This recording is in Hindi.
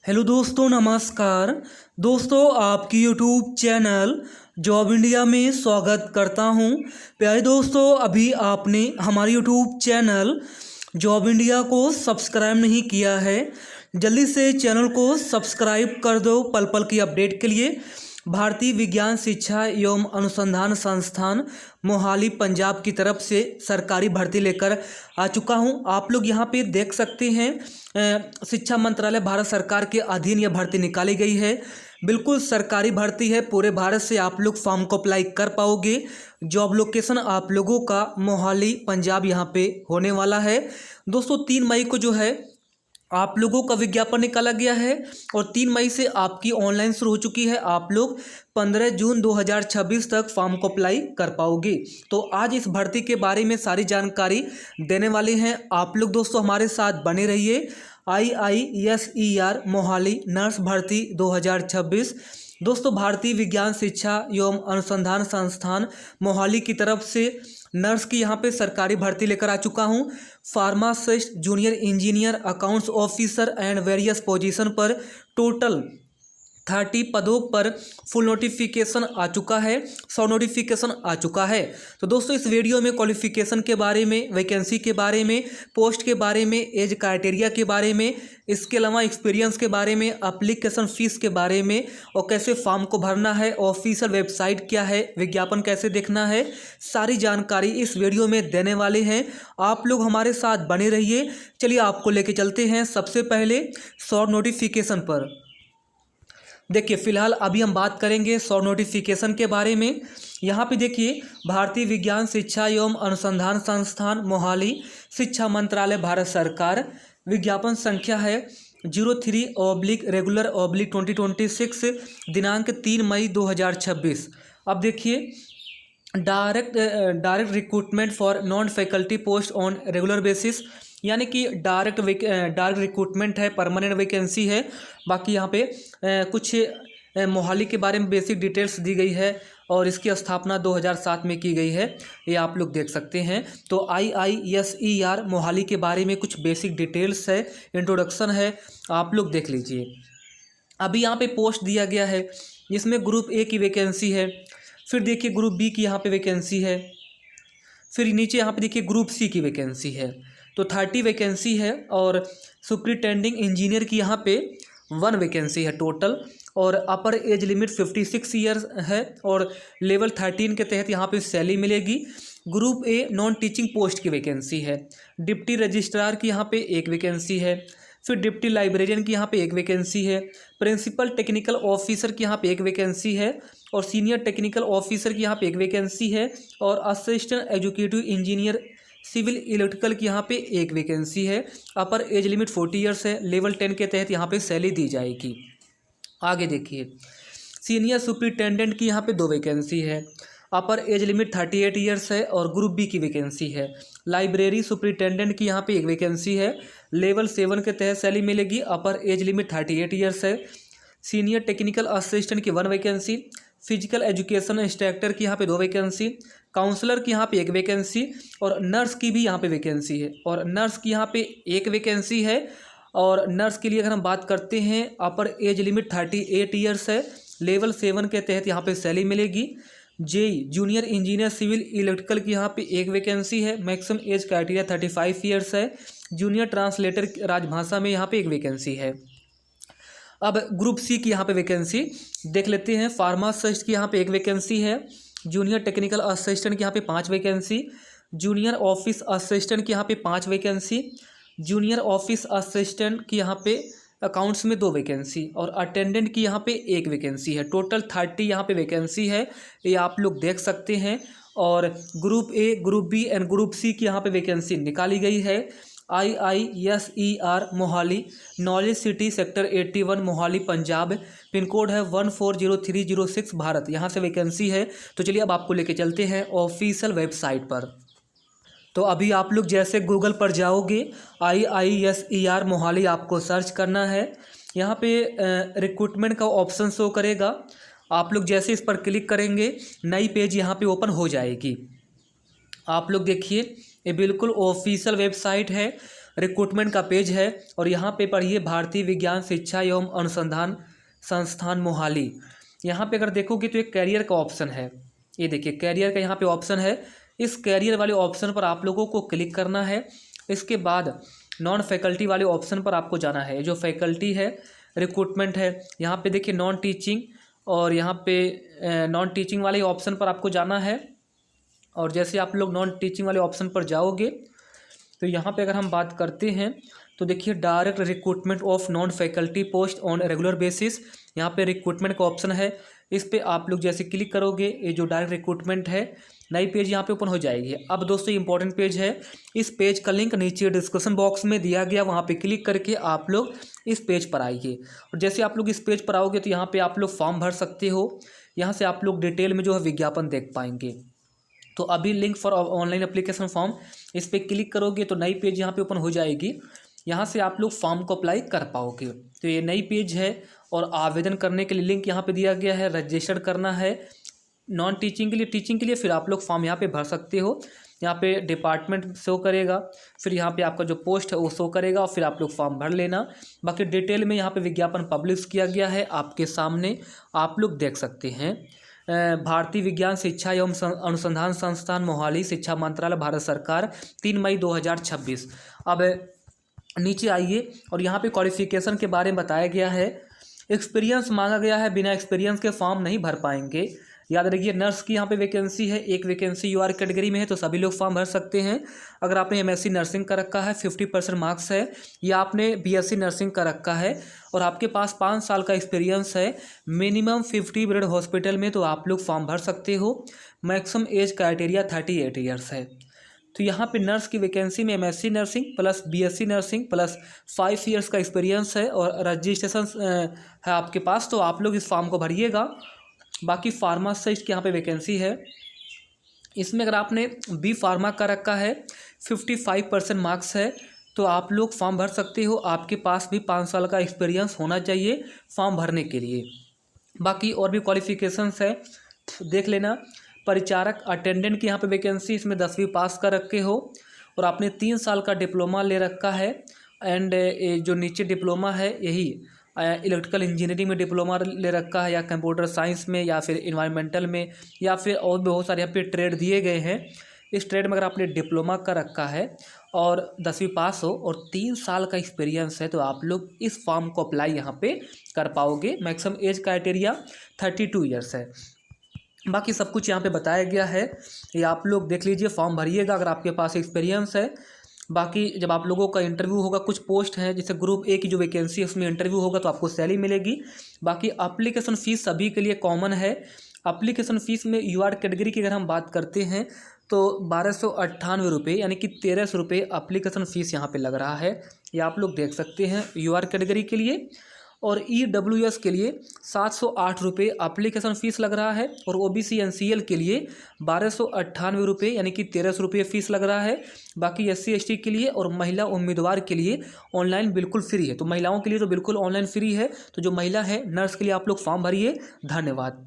हेलो दोस्तों, नमस्कार। दोस्तों, आपकी यूट्यूब चैनल जॉब इंडिया में स्वागत करता हूं। प्यारे दोस्तों, अभी आपने हमारे यूट्यूब चैनल जॉब इंडिया को सब्सक्राइब नहीं किया है, जल्दी से चैनल को सब्सक्राइब कर दो पल पल की अपडेट के लिए। भारतीय विज्ञान शिक्षा एवं अनुसंधान संस्थान मोहाली पंजाब की तरफ से सरकारी भर्ती लेकर आ चुका हूं। आप लोग यहां पे देख सकते हैं, शिक्षा मंत्रालय भारत सरकार के अधीन यह भर्ती निकाली गई है। बिल्कुल सरकारी भर्ती है, पूरे भारत से आप लोग फॉर्म को अप्लाई कर पाओगे। जॉब लोकेशन आप लोगों का मोहाली पंजाब यहाँ पे होने वाला है। दोस्तों, 3 मई को जो है आप लोगों का विज्ञापन निकाला गया है और 3 मई से आपकी ऑनलाइन शुरू हो चुकी है। आप लोग 15 जून 2026 तक फॉर्म को अप्लाई कर पाओगे। तो आज इस भर्ती के बारे में सारी जानकारी देने वाले हैं। आप लोग दोस्तों हमारे साथ बने रहिए। IISER मोहाली नर्स भर्ती 2026। दोस्तों, भारतीय विज्ञान शिक्षा एवं अनुसंधान संस्थान मोहाली की तरफ से नर्स की यहाँ पे सरकारी भर्ती लेकर आ चुका हूँ। Pharmacist, junior engineer, accounts officer and various position पर टोटल 30 पदों पर फुल नोटिफिकेशन आ चुका है, 100 नोटिफिकेशन आ चुका है। तो दोस्तों, इस वीडियो में क्वालिफिकेशन के बारे में, वैकेंसी के बारे में, पोस्ट के बारे में, एज क्राइटेरिया के बारे में, इसके अलावा एक्सपीरियंस के बारे में, एप्लीकेशन फ़ीस के बारे में और कैसे फॉर्म को भरना है, ऑफिशियल वेबसाइट क्या है, विज्ञापन कैसे देखना है, सारी जानकारी इस वीडियो में देने वाले हैं। आप लोग हमारे साथ बने रहिए। चलिए आपको लेके चलते हैं सबसे पहले शॉर्ट नोटिफिकेशन पर। देखिए, फिलहाल अभी हम बात करेंगे शॉर्ट नोटिफिकेशन के बारे में। यहाँ पे देखिए, भारतीय विज्ञान शिक्षा एवं अनुसंधान संस्थान मोहाली, शिक्षा मंत्रालय भारत सरकार, विज्ञापन संख्या है 03/रेगुलर/2026, दिनांक 3 मई 2026। अब देखिए, direct recruitment for non faculty post on regular basis, यानी कि डायरेक्ट रिक्रूटमेंट है, परमानेंट वैकेंसी है। बाकी यहाँ पे कुछ मोहाली के बारे में बेसिक डिटेल्स दी गई है और इसकी स्थापना 2007 में की गई है, ये आप लोग देख सकते हैं। तो IISER मोहाली के बारे में कुछ बेसिक डिटेल्स है, इंट्रोडक्शन है, आप लोग देख लीजिए। अभी यहाँ पे पोस्ट दिया गया है, जिसमें ग्रुप ए की वैकेंसी है। फिर देखिए ग्रुप बी की यहाँ पे वैकेंसी है। फिर नीचे यहाँ पे देखिए ग्रुप सी की वैकेंसी है। तो 30 वैकेंसी है और सुपरिटेंडिंग इंजीनियर की यहाँ पे 1 वैकेंसी है टोटल। और अपर एज लिमिट 56 ईयर्स है और लेवल 13 के तहत यहाँ पे सैलरी मिलेगी। Group a non teaching post की वैकेंसी है। डिप्टी रजिस्ट्रार की यहाँ पे 1 वैकेंसी है। फिर डिप्टी लाइब्रेरियन की यहाँ पे 1 वैकेंसी है। प्रिंसिपल टेक्निकल ऑफिसर की यहाँ पे 1 वैकेंसी है और सीनियर टेक्निकल ऑफिसर की यहाँ पे 1 वैकेंसी है और assistant educative engineer civil electrical की यहाँ पे 1 वैकेंसी है। अपर एज लिमिट 40 ईयर्स है। लेवल 10 के तहत यहाँ पे सैलरी दी जाएगी। आगे देखिए, सीनियर सुपरिटेंडेंट की यहाँ पे 2 वैकेंसी है। अपर एज लिमिट 38 ईयर्स है और ग्रुप बी की वैकेंसी है। लाइब्रेरी सुपरिटेंडेंट की यहाँ पे 1 वैकेंसी है। लेवल 7 के तहत सैलरी मिलेगी। अपर एज लिमिट 38 ईयर्स है। सीनियर टेक्निकल असिस्टेंट की 1 वैकेंसी। फिजिकल एजुकेशन इंस्ट्रक्टर की यहाँ पे 2 वैकेंसी। काउंसलर की यहाँ पे 1 वैकेंसी और नर्स की भी यहाँ पे वैकेंसी है और नर्स की यहाँ पे 1 वैकेंसी है। और नर्स के लिए अगर हम बात करते हैं, अपर एज लिमिट 38 ईयर्स है। लेवल 7 के तहत यहाँ पे सैलरी मिलेगी। JE junior engineer civil electrical की यहाँ पे 1 वैकेंसी है। मैक्सिमम एज क्राइटेरिया 35 ईयर्स है। जूनियर ट्रांसलेटर राजभाषा में यहाँ पे 1 वैकेंसी है। अब ग्रुप सी की यहाँ पे वैकेंसी देख लेते हैं। फार्मासिस्ट की यहाँ पे 1 वैकेंसी है। जूनियर टेक्निकल असिस्टेंट की यहाँ पे 5 वैकेंसी। जूनियर ऑफिस असिस्टेंट की यहाँ पे 5 वैकेंसी। जूनियर ऑफिस असिस्टेंट की यहाँ पे अकाउंट्स में 2 वैकेंसी और अटेंडेंट की यहाँ पे 1 वैकेंसी है। टोटल 30 यहाँ पे वैकेंसी है, ये आप लोग देख सकते हैं। और group A, group B and group C की यहाँ पे वैकेंसी निकाली गई है। IISER Mohali, knowledge city, sector 81, Mohali Punjab, pin code है 140306 भारत, यहाँ से वैकेंसी है। तो चलिए अब आपको लेके चलते हैं ऑफिशियल वेबसाइट पर। तो अभी आप लोग जैसे गूगल पर जाओगे, IISER मोहाली आपको सर्च करना है। यहाँ पे रिक्रूटमेंट का ऑप्शन शो करेगा। आप लोग जैसे इस पर क्लिक करेंगे, नई पेज यहाँ पे ओपन हो जाएगी। आप लोग देखिए, ये बिल्कुल ऑफिशियल वेबसाइट है। रिक्रूटमेंट का पेज है और यहाँ पे पढ़िए भारतीय विज्ञान शिक्षा एवं अनुसंधान संस्थान मोहाली। यहाँ पे अगर देखोगे तो एक कैरियर का ऑप्शन है, ये देखिए कैरियर का यहाँ पे ऑप्शन है। इस कैरियर वाले ऑप्शन पर आप लोगों को क्लिक करना है। इसके बाद नॉन फैकल्टी वाले ऑप्शन पर आपको जाना है। जो फैकल्टी है रिक्रूटमेंट है, यहाँ पे देखिए नॉन टीचिंग, और यहाँ पे नॉन टीचिंग वाले ऑप्शन पर आपको जाना है। और जैसे आप लोग नॉन टीचिंग वाले ऑप्शन पर जाओगे तो यहाँ पे अगर हम बात करते हैं तो देखिए direct recruitment of non faculty post on regular basis, यहाँ पे रिक्रूटमेंट का ऑप्शन है। इस पे आप लोग जैसे क्लिक करोगे ये जो डायरेक्ट रिक्रूटमेंट है नई पेज यहाँ पे ओपन हो जाएगी। अब दोस्तों इंपॉर्टेंट पेज है, इस पेज का लिंक नीचे डिस्क्रिप्शन बॉक्स में दिया गया, वहाँ पे क्लिक करके आप लोग इस पेज पर आइए। और जैसे आप लोग इस पेज पर आओगे तो यहाँ पे आप लोग फॉर्म भर सकते हो। यहाँ से आप लोग डिटेल में जो है विज्ञापन देख पाएंगे। तो अभी link for online application form, इस पर क्लिक करोगे तो नई पेज यहाँ पे ओपन हो जाएगी। यहाँ से आप लोग फॉर्म को अप्लाई कर पाओगे। तो ये नई पेज है और आवेदन करने के लिए लिंक यहाँ पे दिया गया है। रजिस्टर करना है नॉन टीचिंग के लिए, टीचिंग के लिए फिर आप लोग फॉर्म यहाँ पे भर सकते हो। यहाँ पे डिपार्टमेंट शो करेगा, फिर यहाँ पे आपका जो पोस्ट है वो शो करेगा और फिर आप लोग फॉर्म भर लेना। बाकी डिटेल में यहाँ पे विज्ञापन पब्लिश किया गया है, आपके सामने आप लोग देख सकते हैं। भारतीय विज्ञान शिक्षा एवं अनुसंधान संस्थान मोहाली, शिक्षा मंत्रालय, भारत सरकार, 3 मई 2026। अब नीचे आइए और यहाँ पे क्वालिफिकेशन के बारे में बताया गया है। एक्सपीरियंस मांगा गया है, बिना एक्सपीरियंस के फॉर्म नहीं भर पाएंगे। याद रखिए नर्स की यहाँ पे वैकेंसी है, एक वैकेंसी यूआर कैटेगरी में है तो सभी लोग फॉर्म भर सकते हैं। अगर आपने एमएससी नर्सिंग का रखा है 50% मार्क्स है, या आपने बीएससी नर्सिंग का रखा है और आपके पास 5 साल का एक्सपीरियंस है, मिनिमम 50 बेड हॉस्पिटल में, तो आप लोग फॉर्म भर सकते हो। मैक्सिमम एज क्राइटेरिया 38 ईयर्स है। तो यहाँ पे नर्स की वैकेंसी में MSc nursing plus BSc nursing plus 5 years का एक्सपीरियंस है और रजिस्ट्रेशन है आपके पास, तो आप लोग इस फॉर्म को भरिएगा। बाकी फार्मासिस्ट की यहाँ पे वैकेंसी है, इसमें अगर आपने बी फार्मा का रखा है 55% मार्क्स है तो आप लोग फॉर्म भर सकते हो। आपके पास भी 5 साल का एक्सपीरियंस होना चाहिए फॉर्म भरने के लिए। बाकी और भी क्वालिफिकेशंस है देख लेना। परिचारक अटेंडेंट की यहाँ पे वैकेंसी, इसमें 10वीं पास कर रखे हो और आपने 3 साल का डिप्लोमा ले रखा है। एंड जो नीचे डिप्लोमा है यही इलेक्ट्रिकल इंजीनियरिंग में डिप्लोमा ले रखा है, या कंप्यूटर साइंस में, या फिर इन्वायरमेंटल में, या फिर और बहुत सारे यहाँ पे ट्रेड दिए गए हैं। इस ट्रेड में अगर आपने डिप्लोमा का रखा है और 10वीं पास हो और 3 साल का एक्सपीरियंस है तो आप लोग इस फॉर्म को अप्लाई यहाँ पे कर पाओगे। मैक्सिमम एज क्राइटेरिया 32 ईयर्स है। बाकी सब कुछ यहाँ पे बताया गया है, ये आप लोग देख लीजिए, फॉर्म भरिएगा अगर आपके पास एक्सपीरियंस है। बाकी जब आप लोगों का इंटरव्यू होगा, कुछ पोस्ट हैं जैसे ग्रुप ए की जो वैकेंसी है उसमें इंटरव्यू होगा तो आपको सैलरी मिलेगी। बाकी एप्लीकेशन फ़ीस सभी के लिए कॉमन है। एप्लीकेशन फ़ीस में यूआर कैटेगरी की अगर हम बात करते हैं तो 1298 रुपये यानी कि 1300 रुपये एप्लीकेशन फ़ीस यहाँ पे लग रहा है, ये आप लोग देख सकते हैं यूआर कैटेगरी के लिए। और EWS के लिए 708 रुपये एप्लीकेशन फ़ीस लग रहा है और OBC NCL के लिए 1298 रुपये यानी कि 1300 रुपये फ़ीस लग रहा है। बाकी SC ST के लिए और महिला उम्मीदवार के लिए ऑनलाइन बिल्कुल फ्री है। तो महिलाओं के लिए तो बिल्कुल ऑनलाइन फ्री है। तो जो महिला है नर्स के लिए आप लोग फॉर्म भरिए। धन्यवाद।